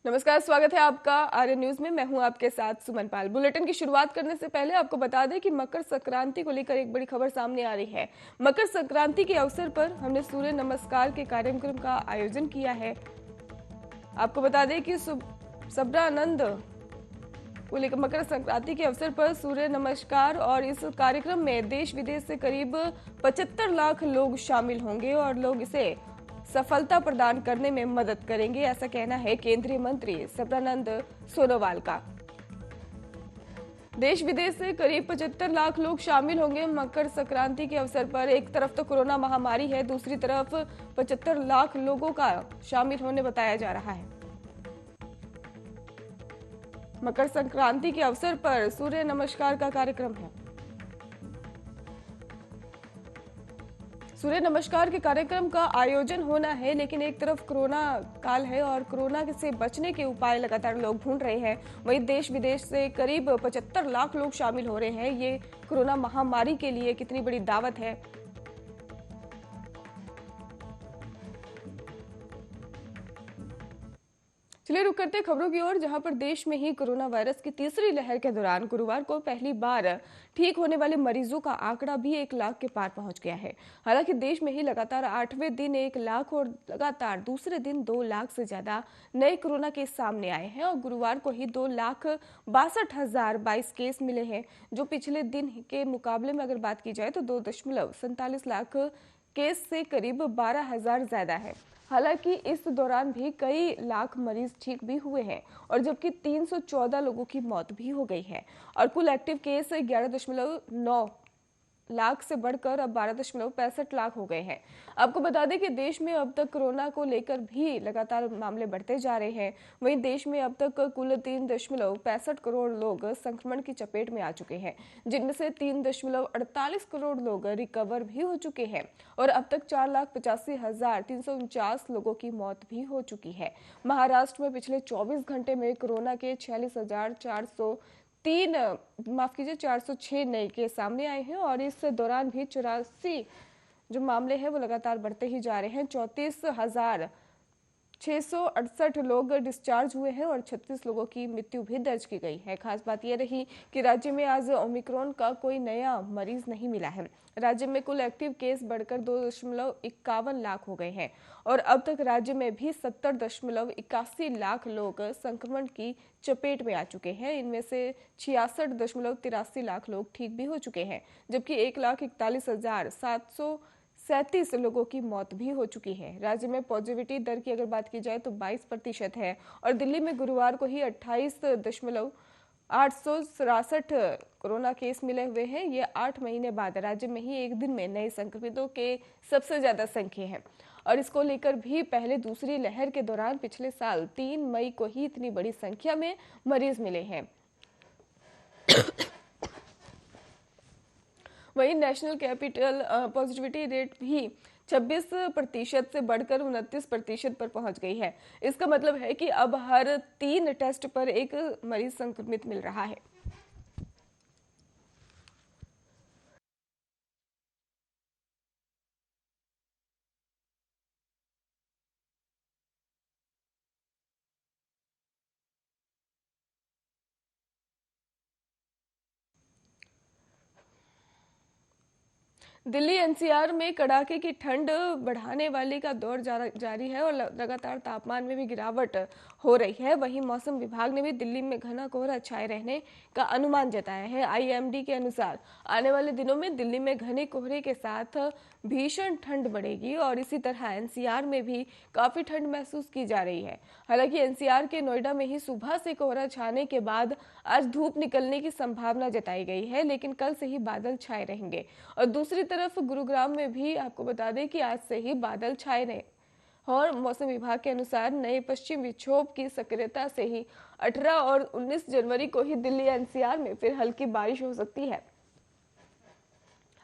नमस्कार, स्वागत है आपका आर्य न्यूज में। मैं हूं आपके साथ सुमन पाल। बुलेटिन की शुरुआत करने से पहले आपको बता दें कि मकर संक्रांति को लेकर एक बड़ी खबर सामने आ रही है। मकर संक्रांति के अवसर पर हमने सूर्य नमस्कार के कार्यक्रम का आयोजन किया है। आपको बता दें कि सबरानंद को लेकर मकर संक्रांति के अवसर पर सूर्य नमस्कार और इस कार्यक्रम में देश विदेश से करीब 75 लाख लोग शामिल होंगे और लोग इसे सफलता प्रदान करने में मदद करेंगे, ऐसा कहना है केंद्रीय मंत्री सबरानंद सोनोवाल का। देश विदेश से करीब 75 लाख लोग शामिल होंगे मकर संक्रांति के अवसर पर। एक तरफ तो कोरोना महामारी है, दूसरी तरफ 75 लाख लोगों का शामिल होने बताया जा रहा है। मकर संक्रांति के अवसर पर सूर्य नमस्कार का कार्यक्रम है। सूर्य नमस्कार के कार्यक्रम का आयोजन होना है, लेकिन एक तरफ कोरोना काल है और कोरोना से बचने के उपाय लगातार लोग ढूंढ रहे हैं। वहीं देश विदेश से करीब 75 लाख लोग शामिल हो रहे हैं। ये कोरोना महामारी के लिए कितनी बड़ी दावत है। चलिए रुक करते खबरों की ओर, जहां पर देश में ही कोरोना वायरस की तीसरी लहर के दौरान गुरुवार को पहली बार ठीक होने वाले मरीजों का आंकड़ा भी 1 लाख के पार पहुंच गया है। हालांकि देश में ही लगातार 8वें दिन 1 लाख और लगातार दूसरे दिन 2 लाख से ज्यादा नए कोरोना केस सामने आए हैं और गुरुवार को ही 2,62,022 केस मिले हैं, जो पिछले दिन के मुकाबले में अगर बात की जाए तो 2.47 लाख केस से करीब 12,000 ज्यादा है। हालांकि इस दौरान भी कई लाख मरीज ठीक भी हुए हैं और जबकि 314 लोगों की मौत भी हो गई है और कुल एक्टिव केस 11.9 लाख से बढ़कर अब 12.65 लाख हो गए हैं। आपको बता दें कि देश में अब तक कोरोना को लेकर भी लगातार मामले बढ़ते जा रहे हैं। वहीं देश में अब तक कुल 3.65 करोड़ लोग संक्रमण की चपेट में आ चुके हैं, जिनमें से 3.48 करोड़ लोग रिकवर भी हो चुके हैं और अब तक 4,85,349 लोगों की मौत भी हो चुकी है। महाराष्ट्र में पिछले 24 घंटे में कोरोना के 406 नए केस सामने आए हैं और इस दौरान भी 84 जो मामले हैं वो लगातार बढ़ते ही जा रहे हैं। 34,668 लोग डिस्चार्ज हुए हैं और 36 लोगों की मृत्यु भी दर्ज की गई है। खास बात यह रही कि राज्य में आज ओमिक्रॉन का कोई नया मरीज नहीं मिला है। राज्य में कुल एक्टिव केस बढ़कर 2.51 लाख हो गए हैं और अब तक राज्य में भी 70.81 लाख लोग संक्रमण की चपेट में आ चुके हैं। इनमें से 66.83 लाख लोग ठीक भी हो चुके हैं, जबकि 1,41,737 लोगों की मौत भी हो चुकी है। राज्य में पॉजिटिविटी दर की अगर बात की जाए तो 22% है और दिल्ली में गुरुवार को ही 28,867 कोरोना केस मिले हुए हैं। ये 8 महीने बाद राज्य में ही एक दिन में नए संक्रमितों के सबसे ज्यादा संख्या है और इसको लेकर भी पहले दूसरी लहर के दौरान पिछले साल 3 मई को ही इतनी बड़ी संख्या में मरीज मिले हैं। वहीं नेशनल कैपिटल पॉजिटिविटी रेट भी 26% से बढ़कर 29% पर पहुंच गई है। इसका मतलब है कि अब हर 3 टेस्ट पर एक मरीज संक्रमित मिल रहा है। दिल्ली एनसीआर में कड़ाके की ठंड बढ़ाने वाली का दौर जारी है और लगातार तापमान में भी गिरावट हो रही है। वहीं मौसम विभाग ने भी दिल्ली में घना कोहरा छाए रहने का अनुमान जताया है। आईएमडी के अनुसार आने वाले दिनों में दिल्ली में घने कोहरे के साथ भीषण ठंड बढ़ेगी और इसी तरह एनसीआर में भी काफी ठंड महसूस की जा रही है। हालांकि एनसीआर के नोएडा में ही सुबह से कोहरा छाने के बाद आज धूप निकलने की संभावना जताई गई है, लेकिन कल से ही बादल छाए रहेंगे और दूसरी तरफ गुरुग्राम में भी आपको बता दें कि आज से ही बादल छाए रहे और मौसम विभाग के अनुसार नए पश्चिम विक्षोभ की सक्रियता से ही 18 और 19 जनवरी को ही दिल्ली एनसीआर में फिर हल्की बारिश हो सकती है।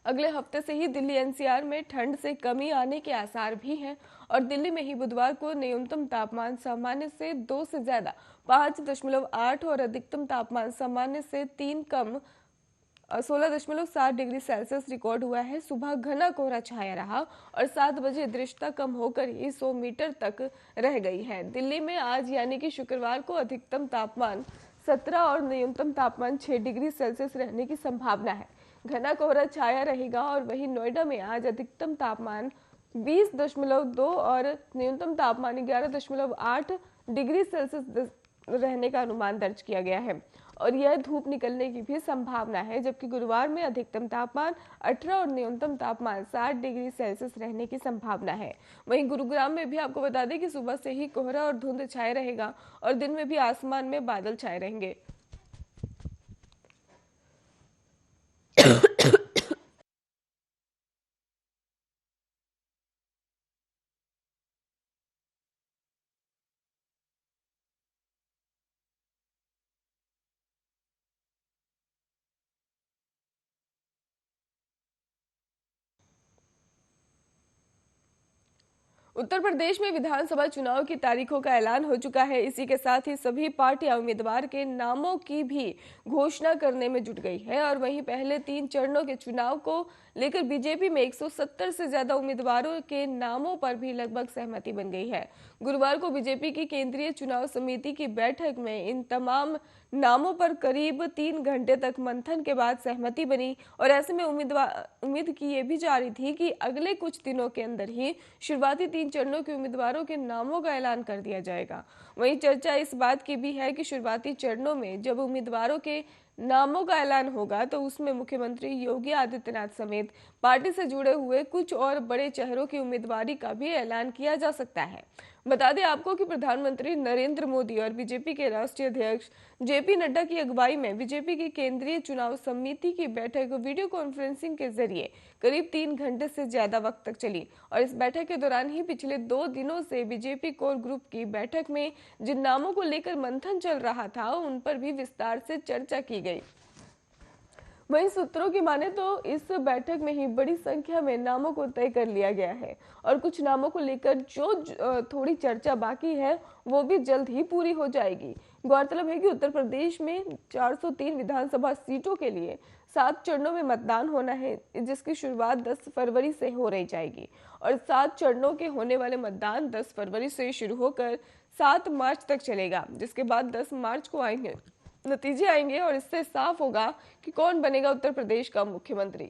अगले हफ्ते से ही दिल्ली एनसीआर में ठंड से कमी आने के आसार भी हैं और दिल्ली में ही बुधवार को न्यूनतम तापमान सामान्य से 2 से ज्यादा 5.8 और अधिकतम तापमान सामान्य से 3 कम 16.7 डिग्री सेल्सियस रिकॉर्ड हुआ है। सुबह घना कोहरा छाया रहा और 7 बजे दृश्यता कम होकर ही 100 मीटर तक रह गई है। दिल्ली में आज यानी कि शुक्रवार को अधिकतम तापमान 17 और न्यूनतम तापमान 6 डिग्री सेल्सियस रहने की संभावना है। घना कोहरा छाया रहेगा और वहीं नोएडा में आज अधिकतम तापमान 20.2 और न्यूनतम तापमान 11.8 डिग्री सेल्सियस रहने का अनुमान दर्ज किया गया है और यह धूप निकलने की भी संभावना है, जबकि गुरुवार में अधिकतम तापमान 18 और न्यूनतम तापमान 7 डिग्री सेल्सियस रहने की संभावना है। वहीं गुरुग्राम में भी आपको बता दें कि सुबह से ही कोहरा और धुंध छाए रहेगा और दिन में भी आसमान में बादल छाए रहेंगे। उत्तर प्रदेश में विधानसभा चुनाव की तारीखों का ऐलान हो चुका है। इसी के साथ ही सभी पार्टियां उम्मीदवार के नामों की भी घोषणा करने में जुट गई है और वहीं पहले 3 चरणों के चुनाव को लेकर बीजेपी में 170 से ज्यादा उम्मीदवारों के नामों पर भी लगभग सहमति बन गई है। गुरुवार को बीजेपी की केंद्रीय चुनाव समिति की बैठक में इन तमाम नामों पर करीब 3 घंटे तक मंथन के बाद सहमति बनी और ऐसे में उम्मीद की ये भी जा रही थी कि अगले कुछ दिनों के अंदर ही शुरुआती 3 चरणों के उम्मीदवारों के नामों का ऐलान कर दिया जाएगा। वहीं चर्चा इस बात की भी है कि शुरुआती चरणों में जब उम्मीदवारों के नामों का ऐलान होगा तो उसमें मुख्यमंत्री योगी आदित्यनाथ समेत पार्टी से जुड़े हुए कुछ और बड़े चेहरों की उम्मीदवारी का भी ऐलान किया जा सकता है। बता दें आपको कि प्रधानमंत्री नरेंद्र मोदी और बीजेपी के राष्ट्रीय अध्यक्ष जेपी नड्डा की अगुवाई में बीजेपी की केंद्रीय चुनाव समिति की बैठक वीडियो कॉन्फ्रेंसिंग के जरिए करीब 3 घंटे से ज्यादा वक्त तक चली और इस बैठक के दौरान ही पिछले 2 दिनों से बीजेपी कोर ग्रुप की बैठक में जिन नामों को लेकर मंथन चल रहा था उन पर भी विस्तार से चर्चा की गई। वहीं सूत्रों की माने तो इस बैठक में ही बड़ी संख्या में नामों को तय कर लिया गया है और कुछ नामों को लेकर जो थोड़ी चर्चा बाकी है वो भी जल्द ही पूरी हो जाएगी। गौरतलब है कि उत्तर प्रदेश में 403 विधानसभा सीटों के लिए 7 चरणों में मतदान होना है, जिसकी शुरुआत 10 फरवरी से हो रही जाएगी और 7 चरणों के होने वाले मतदान 10 फरवरी से शुरू होकर 7 मार्च तक चलेगा, जिसके बाद 10 मार्च को नतीजे आएंगे और इससे साफ होगा कि कौन बनेगा उत्तर प्रदेश का मुख्यमंत्री।